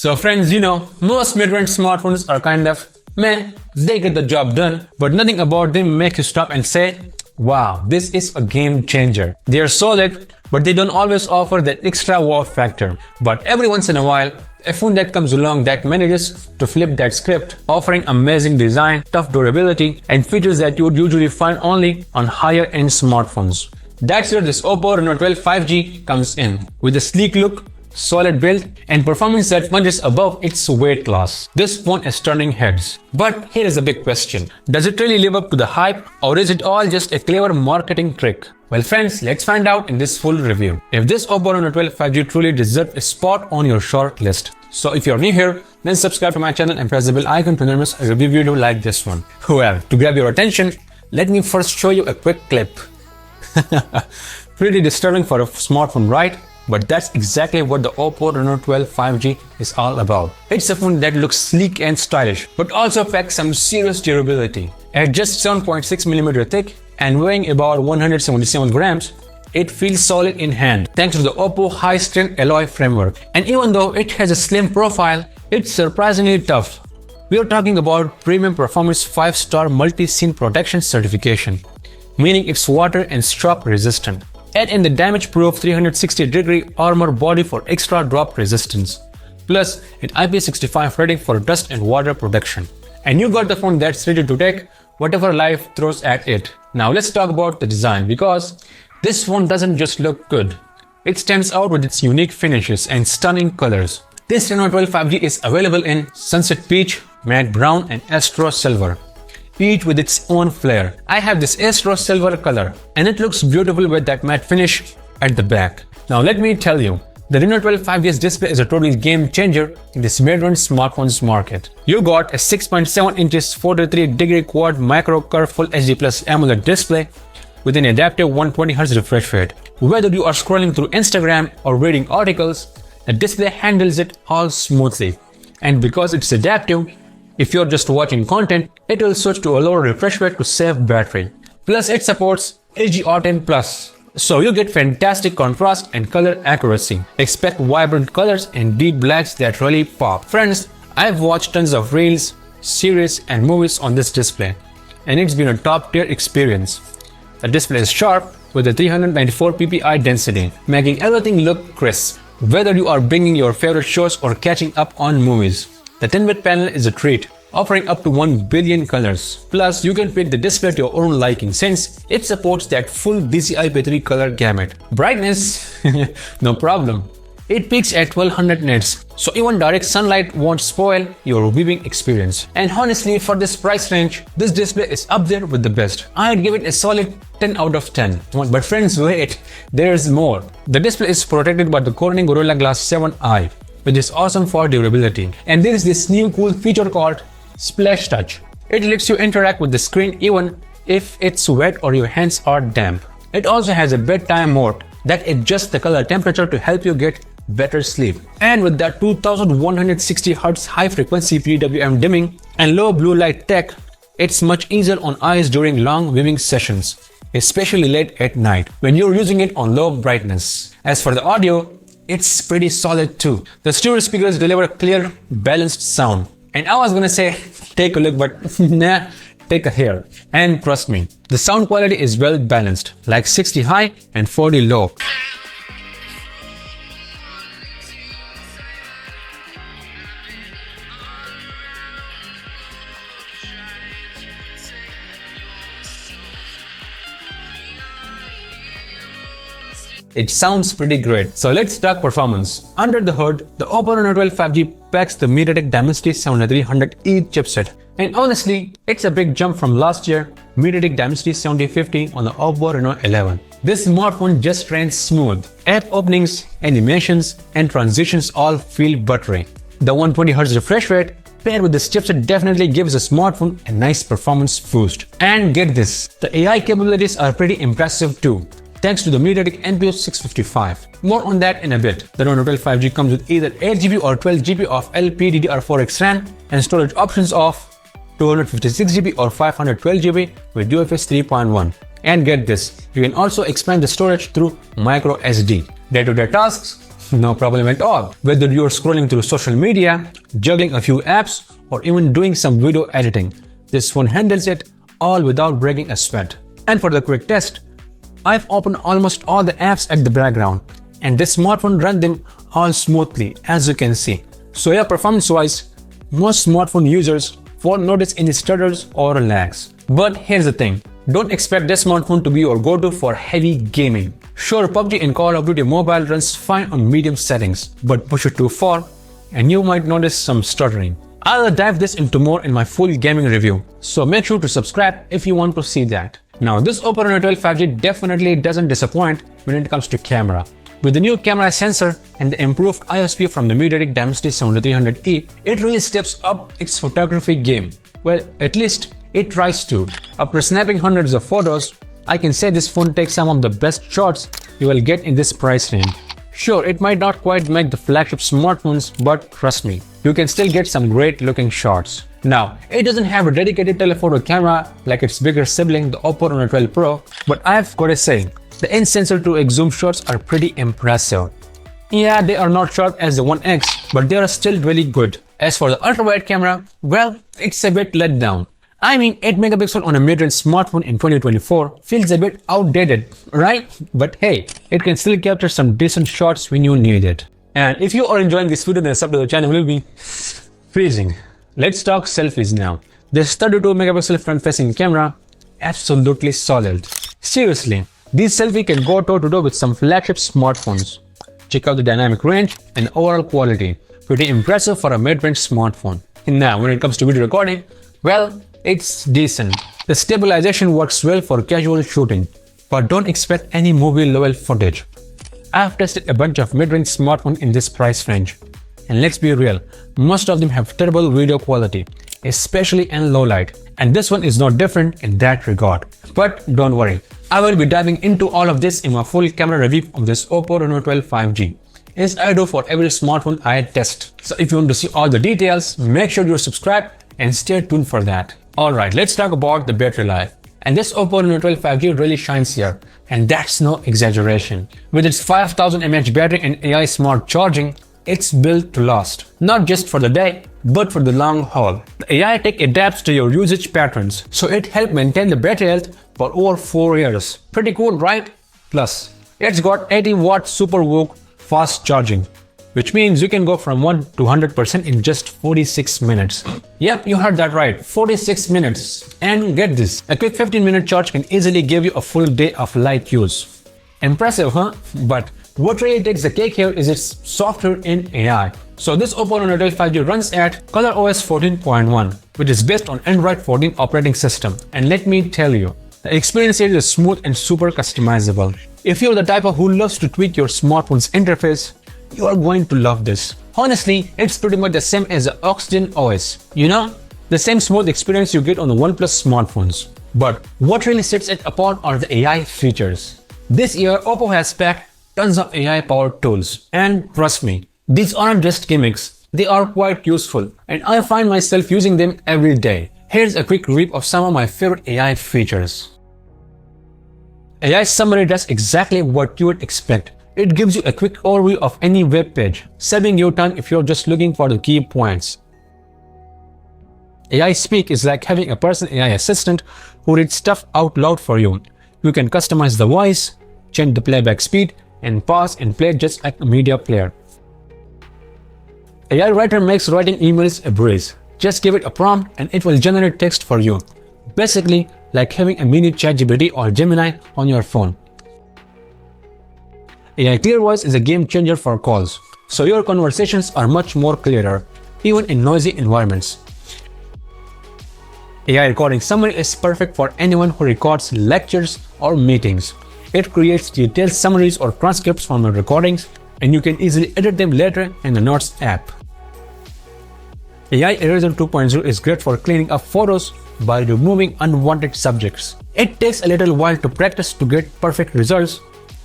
So friends, most mid-range smartphones are kind of meh, they get the job done, but nothing about them makes you stop and say, wow, this is a game changer. They are solid, but they don't always offer that extra wow factor. But every once in a while, a phone that comes along that manages to flip that script, offering amazing design, tough durability, and features that you would usually find only on higher-end smartphones. That's where this OPPO Reno 12 5G comes in, with a sleek look, solid build, and performance that punches above its weight class. This phone is turning heads. But here is a big question. Does it really live up to the hype, or is it all just a clever marketing trick? Well friends, let's find out in this full review if this OPPO Reno 12 5G truly deserves a spot on your short list. So if you're new here, then subscribe to my channel and press the bell icon to never miss a review video like this one. Well, to grab your attention, let me first show you a quick clip. Pretty disturbing for a smartphone, right? But that's exactly what the OPPO Reno 12 5G is all about. It's a phone that looks sleek and stylish, but also packs some serious durability. At just 7.6mm thick and weighing about 177 grams, it feels solid in hand thanks to the OPPO high-strength alloy framework. And even though it has a slim profile, it's surprisingly tough. We are talking about premium performance 5-star multi-scene protection certification, meaning it's water and stroke resistant. Add in the damage-proof 360-degree armor body for extra drop resistance, plus an IP65 rating for dust and water protection. And you got the phone that's ready to take whatever life throws at it. Now let's talk about the design, because this phone doesn't just look good. It stands out with its unique finishes and stunning colors. This Reno 12 5G is available in Sunset Peach, Matte Brown, and Astro Silver, each with its own flair. I have this Astro Silver color, and it looks beautiful with that matte finish at the back. Now let me tell you, the Reno 12 5G's display is a total game changer in this mid-range smartphones market. You got a 6.7 inches 43-degree quad micro curve Full HD Plus AMOLED display with an adaptive 120Hz refresh rate. Whether you are scrolling through Instagram or reading articles, the display handles it all smoothly. And because it's adaptive, if you're just watching content, it will switch to a lower refresh rate to save battery. Plus, it supports HDR10+, so you get fantastic contrast and color accuracy. Expect vibrant colors and deep blacks that really pop. Friends, I've watched tons of reels, series, and movies on this display, and it's been a top-tier experience. The display is sharp with a 394 ppi density, making everything look crisp, whether you are binging your favorite shows or catching up on movies. The 10-bit panel is a treat, offering up to 1 billion colors. Plus, you can pick the display to your own liking since it supports that full DCI-P3 color gamut. Brightness? No problem. It peaks at 1200 nits, so even direct sunlight won't spoil your viewing experience. And honestly, for this price range, this display is up there with the best. I'd give it a solid 10 out of 10. But friends, wait, there's more. The display is protected by the Corning Gorilla Glass 7i, which is awesome for durability. And there is this new cool feature called Splash Touch. It lets you interact with the screen even if it's wet or your hands are damp. It also has a bedtime mode that adjusts the color temperature to help you get better sleep. And with that 2160 Hz high frequency PWM dimming and low blue light tech, it's much easier on eyes during long viewing sessions, especially late at night when you're using it on low brightness. As for the audio, it's pretty solid too. The stereo speakers deliver a clear, balanced sound. And I was gonna say, take a look, but nah, take a hair. And trust me, the sound quality is well balanced, like 60 high and 40 low. It sounds pretty great. So let's talk performance. Under the hood, the OPPO Reno 12 5G packs the MediaTek Dimensity 7300E chipset. And honestly, it's a big jump from last year MediaTek Dimensity 7050 on the OPPO Reno 11. This smartphone just runs smooth. App openings, animations, and transitions all feel buttery. The 120Hz refresh rate paired with this chipset definitely gives the smartphone a nice performance boost. And get this, the AI capabilities are pretty impressive too, thanks to the MediaTek NPU 655. More on that in a bit. The Reno 12 5G comes with either 8GB or 12GB of LPDDR4X RAM and storage options of 256GB or 512GB with UFS 3.1. And get this, you can also expand the storage through micro SD. Day-to-day tasks, No problem at all. Whether you're scrolling through social media, juggling a few apps, or even doing some video editing, this phone handles it all without breaking a sweat. And for the quick test, I've opened almost all the apps at the background, and this smartphone runs them all smoothly, as you can see. So yeah, performance-wise, most smartphone users won't notice any stutters or lags. But here's the thing, don't expect this smartphone to be your go-to for heavy gaming. Sure, PUBG and Call of Duty Mobile runs fine on medium settings, but push it too far and you might notice some stuttering. I'll dive this into more in my full gaming review, so make sure to subscribe if you want to see that. Now, this OPPO Reno 12 5G definitely doesn't disappoint when it comes to camera. With the new camera sensor and the improved ISP from the MediaTek Dimensity 7300E, it really steps up its photography game. Well, at least it tries to. After snapping hundreds of photos, I can say this phone takes some of the best shots you will get in this price range. Sure, it might not quite make the flagship smartphones, but trust me, you can still get some great looking shots. Now, it doesn't have a dedicated telephoto camera like its bigger sibling, the OPPO Reno 12 Pro, but I've got to say, the in-sensor 2x zoom shots are pretty impressive. Yeah, they are not sharp as the 1X, but they are still really good. As for the ultra-wide camera, well, it's a bit let down. I mean, 8 megapixel on a mid-range smartphone in 2024 feels a bit outdated, right? But hey, it can still capture some decent shots when you need it. And if you are enjoying this video, then sub to the channel will be freezing. Let's talk selfies now. This 32 megapixel front-facing camera, absolutely solid. Seriously, this selfie can go toe-to-toe with some flagship smartphones. Check out the dynamic range and overall quality. Pretty impressive for a mid-range smartphone. And now, when it comes to video recording, well, it's decent. The stabilization works well for casual shooting, but don't expect any movie-level footage. I've tested a bunch of mid-range smartphones in this price range, and let's be real, most of them have terrible video quality, especially in low light, and this one is not different in that regard. But don't worry, I will be diving into all of this in my full camera review of this OPPO Reno 12 5G, as I do for every smartphone I test. So if you want to see all the details, make sure you subscribe and stay tuned for that. Alright, let's talk about the battery life. And this OPPO Reno 12 5G really shines here, and that's no exaggeration. With its 5000 mAh battery and AI smart charging, it's built to last. Not just for the day, but for the long haul. The AI tech adapts to your usage patterns, so it helps maintain the battery health for over 4 years. Pretty cool, right? Plus, it's got 80-watt Super VOOC fast charging, which means you can go from 1 to 100% in just 46 minutes. Yep, you heard that right, 46 minutes. And get this, a quick 15-minute charge can easily give you a full day of light use. Impressive, huh? But what really takes the cake here is its software and AI. So this OPPO Reno 12 5G runs at ColorOS 14.1, which is based on Android 14 operating system. And let me tell you, the experience here is smooth and super customizable. If you're the type of who loves to tweak your smartphone's interface, you are going to love this. Honestly, it's pretty much the same as the Oxygen OS. You know, the same smooth experience you get on the OnePlus smartphones. But what really sets it apart are the AI features. This year, OPPO has packed tons of AI-powered tools. And trust me, these aren't just gimmicks. They are quite useful, and I find myself using them every day. Here's a quick recap of some of my favorite AI features. AI Summary does exactly what you would expect. It gives you a quick overview of any web page, saving you time if you're just looking for the key points. AI Speak is like having a personal AI assistant who reads stuff out loud for you. You can customize the voice, change the playback speed, and pause and play just like a media player. AI Writer makes writing emails a breeze. Just give it a prompt and it will generate text for you. Basically, like having a mini ChatGPT or Gemini on your phone. AI Clear Voice is a game changer for calls, so your conversations are much more clearer, even in noisy environments. AI Recording Summary is perfect for anyone who records lectures or meetings. It creates detailed summaries or transcripts from the recordings, and you can easily edit them later in the Notes app. AI Eraser 2.0 is great for cleaning up photos by removing unwanted subjects. It takes a little while to practice to get perfect results,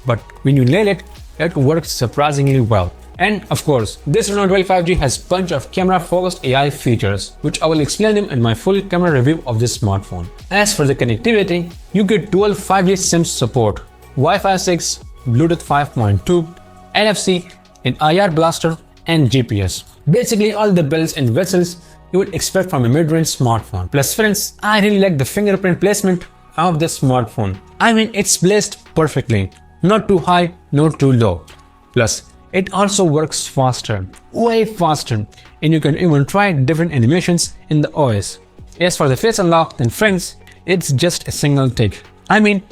but when you nail it, it works surprisingly well. And of course, this Reno 12 5G has a bunch of camera-focused AI features, which I will explain them in my full camera review of this smartphone. As for the connectivity, you get dual 5G SIM support, Wi-Fi 6, Bluetooth 5.2, NFC, in IR blaster and GPS. Basically all the bells and whistles you would expect from a mid-range smartphone. Plus friends, I really like the fingerprint placement of this smartphone. I mean, it's placed perfectly. Not too high, not too low. Plus, it also works faster, way faster, and you can even try different animations in the OS. As for the face unlock, then friends, it's just a single tick. I mean,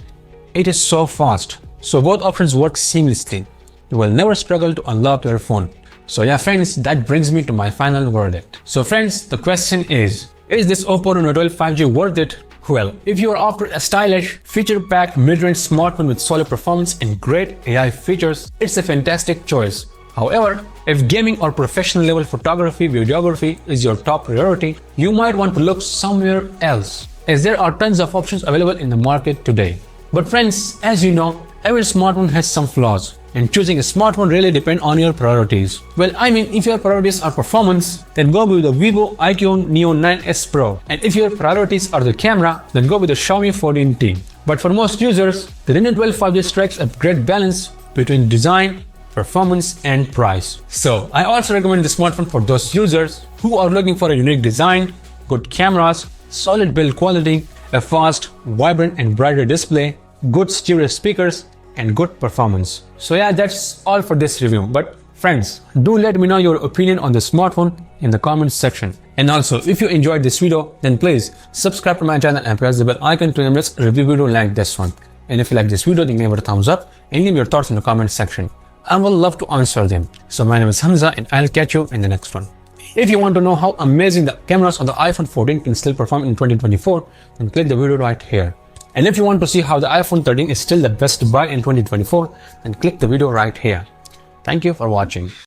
it is so fast. So both options work seamlessly. You will never struggle to unlock your phone. So yeah friends, that brings me to my final verdict. So friends, the question is this OPPO Reno 12 5G worth it? Well, if you are after a stylish, feature-packed mid-range smartphone with solid performance and great AI features, it's a fantastic choice. However, if gaming or professional level photography, videography is your top priority, you might want to look somewhere else, as there are tons of options available in the market today. But friends, as you know, every smartphone has some flaws, and choosing a smartphone really depends on your priorities. Well, I mean, if your priorities are performance, then go with the Vivo iQOO Neo 9S Pro. And if your priorities are the camera, then go with the Xiaomi 14T. But for most users, the Reno 12 5G strikes a great balance between design, performance, and price. So, I also recommend the smartphone for those users who are looking for a unique design, good cameras, solid build quality, a fast, vibrant and brighter display, good stereo speakers, and good performance. So yeah, that's all for this review. But friends, do let me know your opinion on the smartphone in the comments section. And also, if you enjoyed this video, then please subscribe to my channel and press the bell icon to never miss a review video like this one. And if you like this video, then give it a thumbs up and leave your thoughts in the comments section. I will love to answer them. So my name is Hamza and I'll catch you in the next one. If you want to know how amazing the cameras on the iPhone 14 can still perform in 2024, then click the video right here. And if you want to see how the iPhone 13 is still the best buy in 2024, then click the video right here. Thank you for watching.